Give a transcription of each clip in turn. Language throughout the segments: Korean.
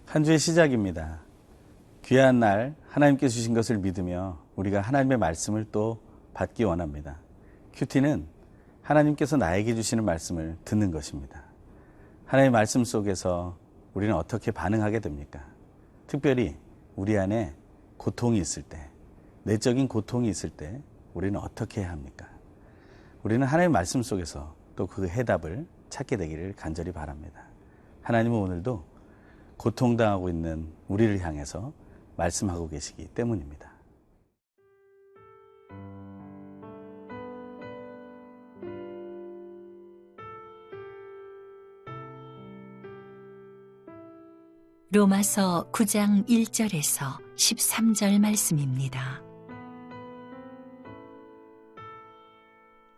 한 주의 시작입니다. 귀한 날 하나님께 주신 것을 믿으며 우리가 하나님의 말씀을 또 받기 원합니다. 큐티는 하나님께서 나에게 주시는 말씀을 듣는 것입니다. 하나님의 말씀 속에서 우리는 어떻게 반응하게 됩니까? 특별히 우리 안에 고통이 있을 때, 내적인 고통이 있을 때 우리는 어떻게 해야 합니까? 우리는 하나님의 말씀 속에서 또 그 해답을 찾게 되기를 간절히 바랍니다. 하나님은 오늘도 고통당하고 있는 우리를 향해서 말씀하고 계시기 때문입니다. 로마서 9장 1절에서 13절 말씀입니다.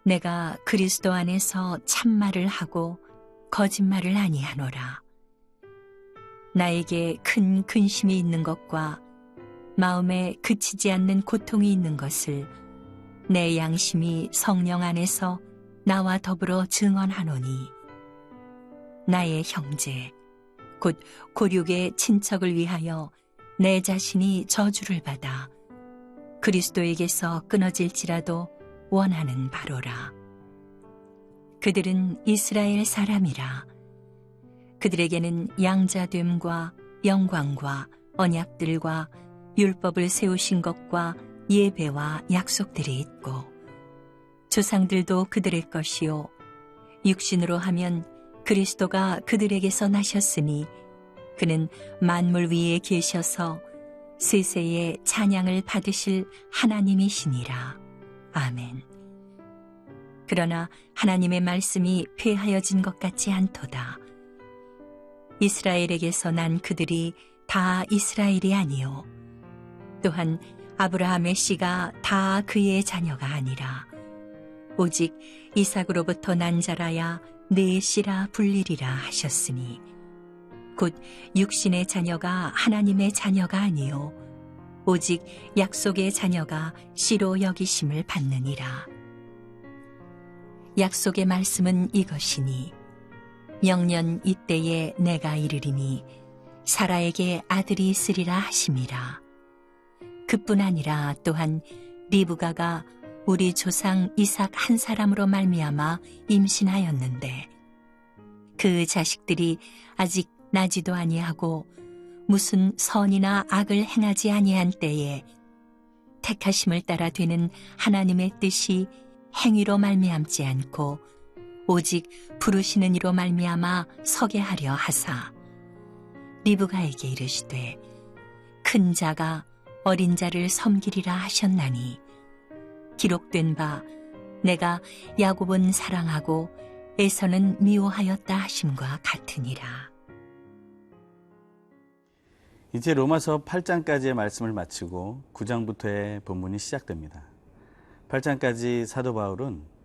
내가 그리스도 안에서 참말을 하고 거짓말을 아니하노라. 나에게 큰 근심이 있는 것과 마음에 그치지 않는 고통이 있는 것을 내 양심이 성령 안에서 나와 더불어 증언하노니, 나의 형제 곧 고륙의 친척을 위하여 내 자신이 저주를 받아 그리스도에게서 끊어질지라도 원하는 바로라. 그들은 이스라엘 사람이라. 그들에게는 양자됨과 영광과 언약들과 율법을 세우신 것과 예배와 약속들이 있고, 조상들도 그들의 것이요 육신으로 하면 그리스도가 그들에게서 나셨으니 그는 만물 위에 계셔서 세세의 찬양을 받으실 하나님이시니라. 아멘. 그러나 하나님의 말씀이 폐하여진 것 같지 않도다. 이스라엘에게서 난 그들이 다 이스라엘이 아니요 또한 아브라함의 씨가 다 그의 자녀가 아니라 오직 이삭으로부터 난 자라야 네 씨라 불리리라 하셨으니, 곧 육신의 자녀가 하나님의 자녀가 아니요 오직 약속의 자녀가 씨로 여기심을 받느니라. 약속의 말씀은 이것이니, 영년 이때에 내가 이르리니 사라에게 아들이 있으리라 하심이라. 그뿐 아니라 또한 리브가가 우리 조상 이삭 한 사람으로 말미암아 임신하였는데, 그 자식들이 아직 나지도 아니하고 무슨 선이나 악을 행하지 아니한 때에 택하심을 따라 되는 하나님의 뜻이 행위로 말미암지 않고 오직 부르시는 이로 말미암아 서게 하려 하사, 리브가에게 이르시되 큰 자가 어린 자를 섬기리라 하셨나니, 기록된 바 내가 야곱은 사랑하고 에서는 미워하였다 하심과 같으니라. 이제 로마서 8장까지의 말씀을 마치고 9장부터의 본문이 시작됩니다. 8장까지 사도 바울은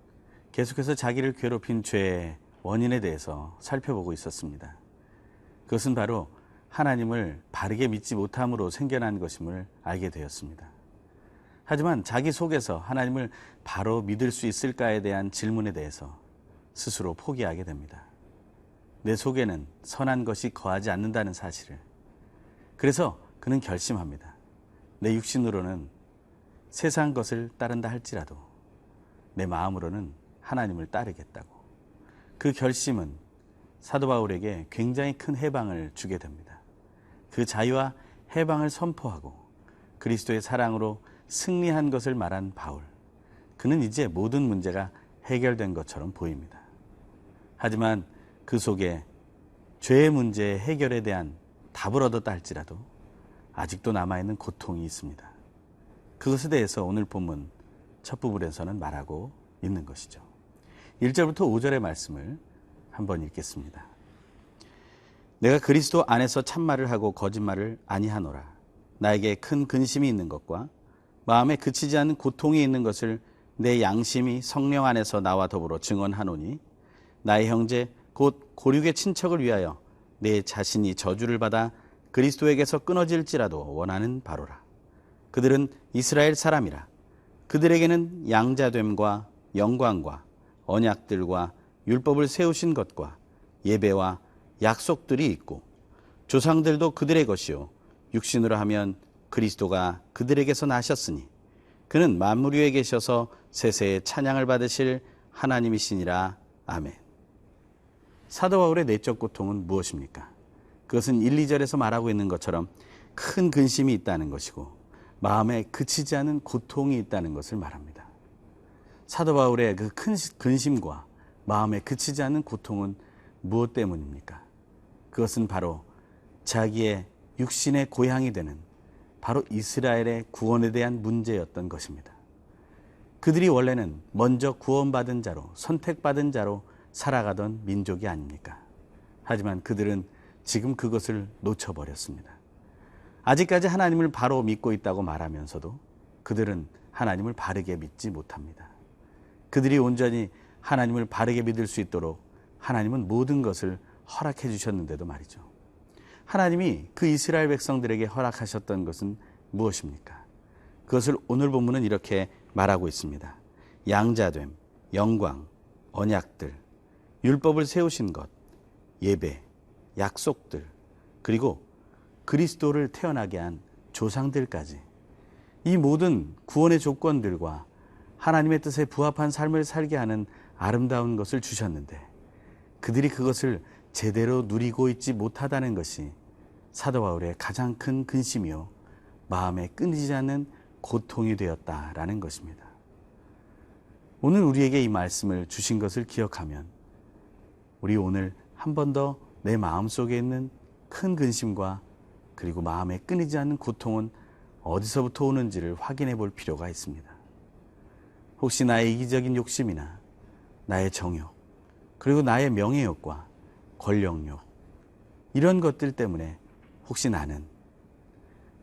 계속해서 자기를 괴롭힌 죄의 원인에 대해서 살펴보고 있었습니다. 그것은 바로 하나님을 바르게 믿지 못함으로 생겨난 것임을 알게 되었습니다. 하지만 자기 속에서 하나님을 바로 믿을 수 있을까에 대한 질문에 대해서 스스로 포기하게 됩니다. 내 속에는 선한 것이 거하지 않는다는 사실을. 그래서 그는 결심합니다. 내 육신으로는 세상 것을 따른다 할지라도 내 마음으로는 하나님을 따르겠다고. 그 결심은 사도 바울에게 굉장히 큰 해방을 주게 됩니다. 그 자유와 해방을 선포하고 그리스도의 사랑으로 승리한 것을 말한 바울. 그는 이제 모든 문제가 해결된 것처럼 보입니다. 하지만 그 속에 죄의 문제의 해결에 대한 답을 얻었다 할지라도 아직도 남아있는 고통이 있습니다. 그것에 대해서 오늘 본문 첫 부분에서는 말하고 있는 것이죠. 1절부터 5절의 말씀을 한번 읽겠습니다. 내가 그리스도 안에서 참말을 하고 거짓말을 아니하노라. 나에게 큰 근심이 있는 것과 마음에 그치지 않는 고통이 있는 것을 내 양심이 성령 안에서 나와 더불어 증언하노니, 나의 형제 곧 고륙의 친척을 위하여 내 자신이 저주를 받아 그리스도에게서 끊어질지라도 원하는 바로라. 그들은 이스라엘 사람이라. 그들에게는 양자됨과 영광과 언약들과 율법을 세우신 것과 예배와 약속들이 있고, 조상들도 그들의 것이요 육신으로 하면 그리스도가 그들에게서 나셨으니 그는 만물 위에 계셔서 세세의 찬양을 받으실 하나님이시니라. 아멘. 사도 바울의 내적 고통은 무엇입니까? 그것은 1, 2절에서 말하고 있는 것처럼 큰 근심이 있다는 것이고 마음에 그치지 않은 고통이 있다는 것을 말합니다. 사도 바울의 그 큰 근심과 마음에 그치지 않는 고통은 무엇 때문입니까? 그것은 바로 자기의 육신의 고향이 되는 바로 이스라엘의 구원에 대한 문제였던 것입니다. 그들이 원래는 먼저 구원받은 자로, 선택받은 자로 살아가던 민족이 아닙니까? 하지만 그들은 지금 그것을 놓쳐버렸습니다. 아직까지 하나님을 바로 믿고 있다고 말하면서도 그들은 하나님을 바르게 믿지 못합니다. 그들이 온전히 하나님을 바르게 믿을 수 있도록 하나님은 모든 것을 허락해 주셨는데도 말이죠. 하나님이 그 이스라엘 백성들에게 허락하셨던 것은 무엇입니까? 그것을 오늘 본문은 이렇게 말하고 있습니다. 양자됨, 영광, 언약들, 율법을 세우신 것, 예배, 약속들, 그리고 그리스도를 태어나게 한 조상들까지 이 모든 구원의 조건들과 하나님의 뜻에 부합한 삶을 살게 하는 아름다운 것을 주셨는데 그들이 그것을 제대로 누리고 있지 못하다는 것이 사도 바울의 가장 큰 근심이요 마음에 끊이지 않는 고통이 되었다라는 것입니다. 오늘 우리에게 이 말씀을 주신 것을 기억하면 우리 오늘 한 번 더 내 마음속에 있는 큰 근심과 그리고 마음에 끊이지 않는 고통은 어디서부터 오는지를 확인해 볼 필요가 있습니다. 혹시 나의 이기적인 욕심이나 나의 정욕, 그리고 나의 명예욕과 권력욕, 이런 것들 때문에 혹시 나는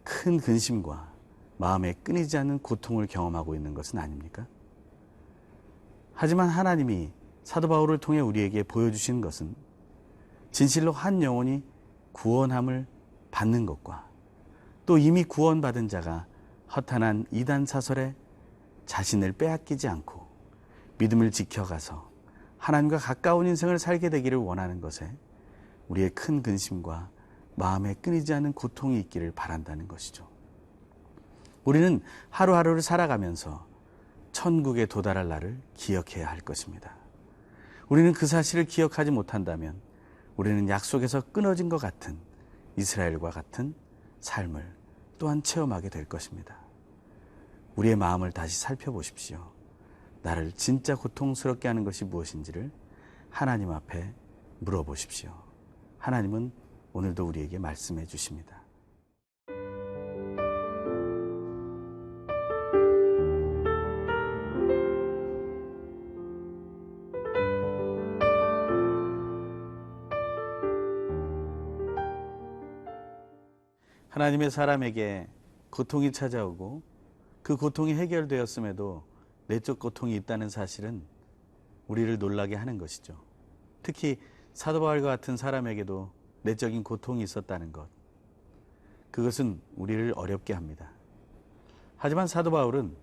큰 근심과 마음에 끊이지 않는 고통을 경험하고 있는 것은 아닙니까? 하지만 하나님이 사도 바울을 통해 우리에게 보여주신 것은 진실로 한 영혼이 구원함을 받는 것과 또 이미 구원받은 자가 허탄한 이단 사설에 자신을 빼앗기지 않고 믿음을 지켜가서 하나님과 가까운 인생을 살게 되기를 원하는 것에 우리의 큰 근심과 마음에 끊이지 않는 고통이 있기를 바란다는 것이죠. 우리는 하루하루를 살아가면서 천국에 도달할 날을 기억해야 할 것입니다. 우리는 그 사실을 기억하지 못한다면 우리는 약속에서 끊어진 것 같은 이스라엘과 같은 삶을 또한 체험하게 될 것입니다. 우리의 마음을 다시 살펴보십시오. 나를 진짜 고통스럽게 하는 것이 무엇인지를 하나님 앞에 물어보십시오. 하나님은 오늘도 우리에게 말씀해 주십니다. 하나님의 사람에게 고통이 찾아오고 그 고통이 해결되었음에도 내적 고통이 있다는 사실은 우리를 놀라게 하는 것이죠. 특히 사도 바울과 같은 사람에게도 내적인 고통이 있었다는 것, 그것은 우리를 어렵게 합니다. 하지만 사도 바울은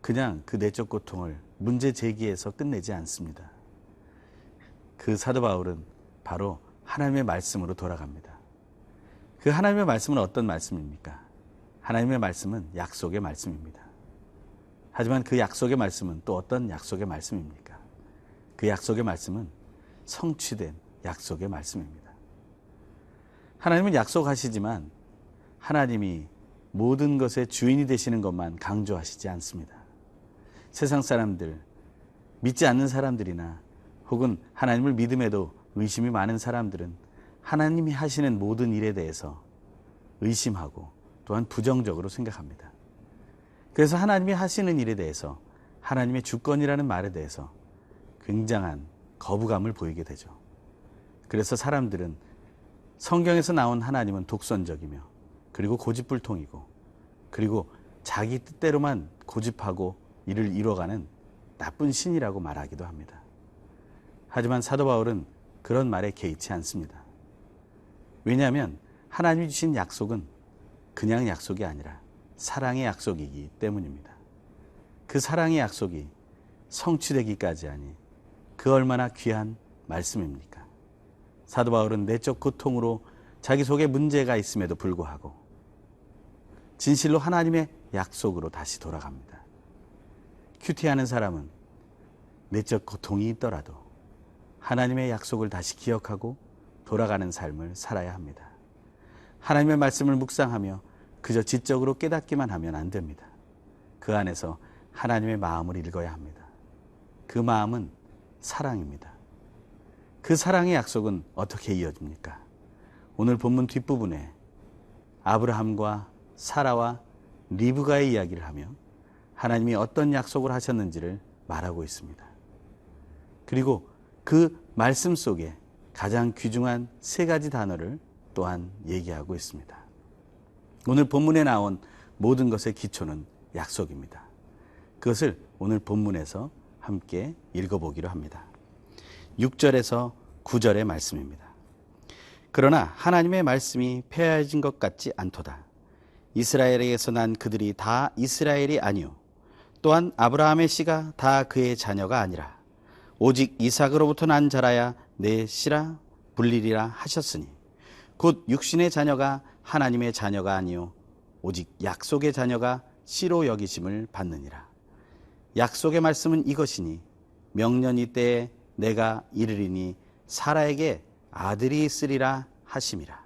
그냥 그 내적 고통을 문제 제기해서 끝내지 않습니다. 그 사도 바울은 바로 하나님의 말씀으로 돌아갑니다. 그 하나님의 말씀은 어떤 말씀입니까? 하나님의 말씀은 약속의 말씀입니다. 하지만 그 약속의 말씀은 또 어떤 약속의 말씀입니까? 그 약속의 말씀은 성취된 약속의 말씀입니다. 하나님은 약속하시지만 하나님이 모든 것의 주인이 되시는 것만 강조하시지 않습니다. 세상 사람들, 믿지 않는 사람들이나 혹은 하나님을 믿음에도 의심이 많은 사람들은 하나님이 하시는 모든 일에 대해서 의심하고 또한 부정적으로 생각합니다. 그래서 하나님이 하시는 일에 대해서 하나님의 주권이라는 말에 대해서 굉장한 거부감을 보이게 되죠. 그래서 사람들은 성경에서 나온 하나님은 독선적이며 그리고 고집불통이고 그리고 자기 뜻대로만 고집하고 일을 이뤄가는 나쁜 신이라고 말하기도 합니다. 하지만 사도 바울은 그런 말에 개의치 않습니다. 왜냐하면 하나님이 주신 약속은 그냥 약속이 아니라 사랑의 약속이기 때문입니다. 그 사랑의 약속이 성취되기까지 하니 그 얼마나 귀한 말씀입니까? 사도 바울은 내적 고통으로 자기 속에 문제가 있음에도 불구하고 진실로 하나님의 약속으로 다시 돌아갑니다. 큐티하는 사람은 내적 고통이 있더라도 하나님의 약속을 다시 기억하고 돌아가는 삶을 살아야 합니다. 하나님의 말씀을 묵상하며 그저 지적으로 깨닫기만 하면 안 됩니다. 그 안에서 하나님의 마음을 읽어야 합니다. 그 마음은 사랑입니다. 그 사랑의 약속은 어떻게 이어집니까? 오늘 본문 뒷부분에 아브라함과 사라와 리브가의 이야기를 하며 하나님이 어떤 약속을 하셨는지를 말하고 있습니다. 그리고 그 말씀 속에 가장 귀중한 세 가지 단어를 또한 얘기하고 있습니다. 오늘 본문에 나온 모든 것의 기초는 약속입니다. 그것을 오늘 본문에서 함께 읽어보기로 합니다. 6절에서 9절의 말씀입니다. 그러나 하나님의 말씀이 폐하여진 것 같지 않도다. 이스라엘에게서 난 그들이 다 이스라엘이 아니요 또한 아브라함의 씨가 다 그의 자녀가 아니라 오직 이삭으로부터 난 자라야 내 씨라 불리리라 하셨으니 곧 육신의 자녀가 하나님의 자녀가 아니요 오직 약속의 자녀가 씨로 여기심을 받느니라. 약속의 말씀은 이것이니 명년이 때에 내가 이르리니 사라에게 아들이 있으리라 하심이라.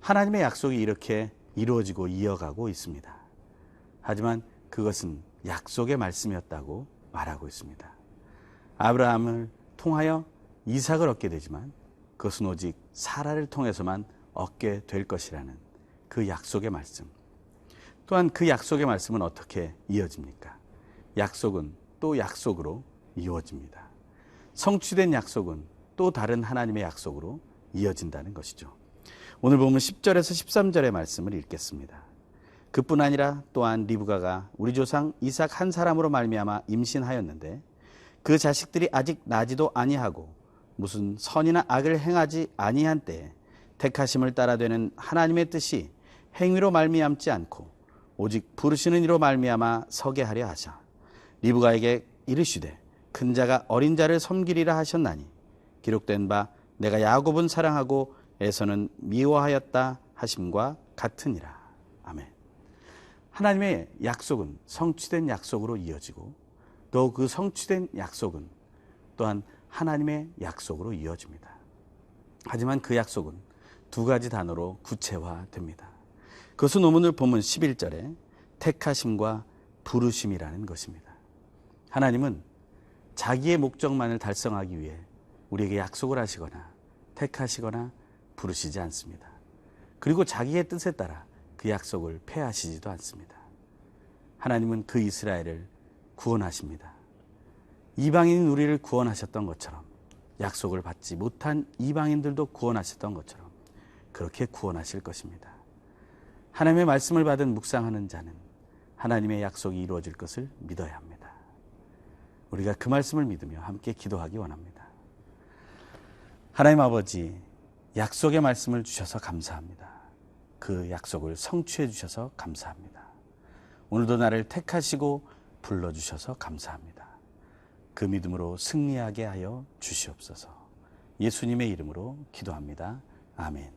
하나님의 약속이 이렇게 이루어지고 이어가고 있습니다. 하지만 그것은 약속의 말씀이었다고 말하고 있습니다. 아브라함을 통하여 이삭을 얻게 되지만 그것은 오직 사라를 통해서만 얻게 될 것이라는 그 약속의 말씀. 또한 그 약속의 말씀은 어떻게 이어집니까? 약속은 또 약속으로 이어집니다. 성취된 약속은 또 다른 하나님의 약속으로 이어진다는 것이죠. 오늘 보면 10절에서 13절의 말씀을 읽겠습니다. 그뿐 아니라 또한 리브가가 우리 조상 이삭 한 사람으로 말미암아 임신하였는데 그 자식들이 아직 나지도 아니하고 무슨 선이나 악을 행하지 아니한 때에 택하심을 따라 되는 하나님의 뜻이 행위로 말미암지 않고 오직 부르시는 이로 말미암아 서게 하려 하사 리브가에게 이르시되 큰 자가 어린 자를 섬기리라 하셨나니 기록된 바 내가 야곱은 사랑하고 에서는 미워하였다 하심과 같으니라. 아멘. 하나님의 약속은 성취된 약속으로 이어지고 또 그 성취된 약속은 또한 하나님의 약속으로 이어집니다. 하지만 그 약속은 두 가지 단어로 구체화됩니다. 그것은 오늘 본문 11절에 택하심과 부르심이라는 것입니다. 하나님은 자기의 목적만을 달성하기 위해 우리에게 약속을 하시거나 택하시거나 부르시지 않습니다. 그리고 자기의 뜻에 따라 그 약속을 폐하시지도 않습니다. 하나님은 그 이스라엘을 구원하십니다. 이방인인 우리를 구원하셨던 것처럼 약속을 받지 못한 이방인들도 구원하셨던 것처럼 그렇게 구원하실 것입니다. 하나님의 말씀을 받은 묵상하는 자는 하나님의 약속이 이루어질 것을 믿어야 합니다. 우리가 그 말씀을 믿으며 함께 기도하기 원합니다. 하나님 아버지, 약속의 말씀을 주셔서 감사합니다. 그 약속을 성취해 주셔서 감사합니다. 오늘도 나를 택하시고 불러주셔서 감사합니다. 그 믿음으로 승리하게 하여 주시옵소서. 예수님의 이름으로 기도합니다. 아멘.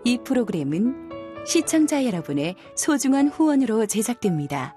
이 프로그램은 시청자 여러분의 소중한 후원으로 제작됩니다.